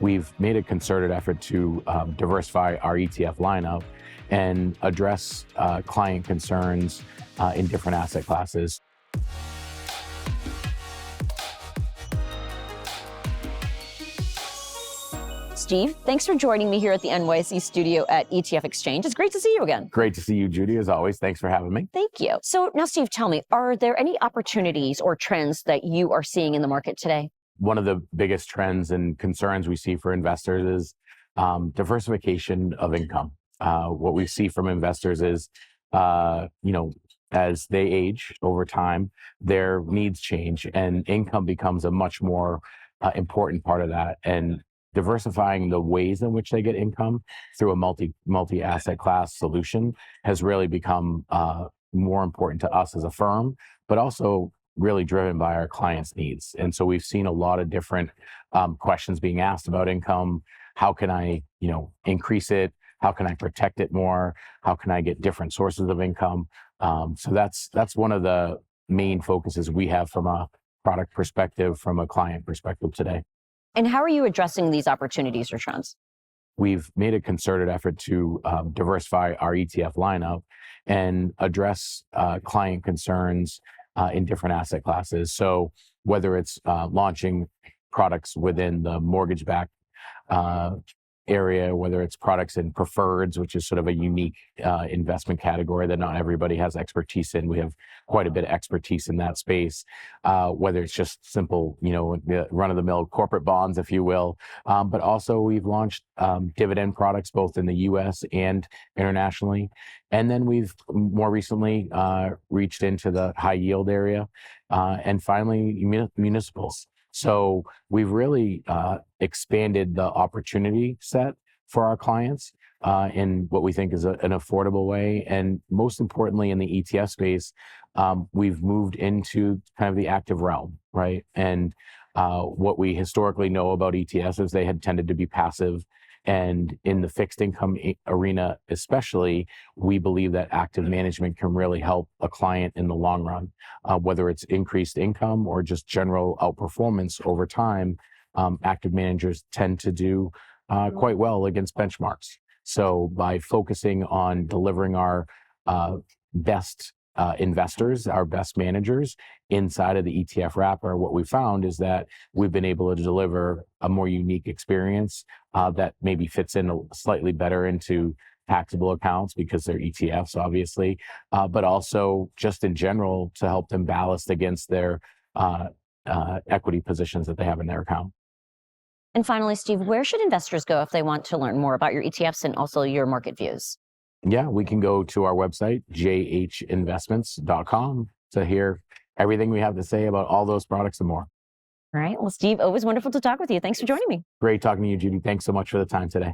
we've made a concerted effort to diversify our ETF lineup and address client concerns in different asset classes. Steve, thanks for joining me here at the NYC studio at ETF Exchange. It's great to see you again. Great to see you, Judy, as always. Thanks for having me. Thank you. So now, Steve, tell me, are there any opportunities or trends that you are seeing in the market today? One of the biggest trends and concerns we see for investors is diversification of income. What we see from investors is, as they age over time, their needs change and income becomes a much more important part of that. And diversifying the ways in which they get income through a multi-asset class solution has really become more important to us as a firm, but also really driven by our clients' needs. And so we've seen a lot of different questions being asked about income. How can I, increase it? How can I protect it more? How can I get different sources of income? So that's one of the main focuses we have from a product perspective, from a client perspective today. And how are you addressing these opportunities or trends? We've made a concerted effort to diversify our ETF lineup and address client concerns in different asset classes. So whether it's launching products within the mortgage-backed area, whether it's products in preferreds, which is sort of a unique investment category that not everybody has expertise in. We have quite a bit of expertise in that space, whether it's just simple, run-of-the-mill corporate bonds, if you will. But also we've launched dividend products both in the US and internationally. And then we've more recently reached into the high yield area and finally municipals. So we've really expanded the opportunity set for our clients in what we think is an affordable way. And most importantly, in the ETF space, we've moved into kind of the active realm, right? And what we historically know about ETFs is they had tended to be passive. And in the fixed income arena, especially, we believe that active management can really help a client in the long run, whether it's increased income or just general outperformance over time. Active managers tend to do quite well against benchmarks. So by focusing on delivering our best investors, our best managers inside of the ETF wrapper, what we found is that we've been able to deliver a more unique experience that maybe fits in slightly better into taxable accounts because they're ETFs, obviously, but also just in general to help them ballast against their equity positions that they have in their account. And finally, Steve, where should investors go if they want to learn more about your ETFs and also your market views? Yeah, we can go to our website, jhinvestments.com, to hear everything we have to say about all those products and more. All right. Well, Steve, always wonderful to talk with you. Thanks for joining me. Great talking to you, Judy. Thanks so much for the time today.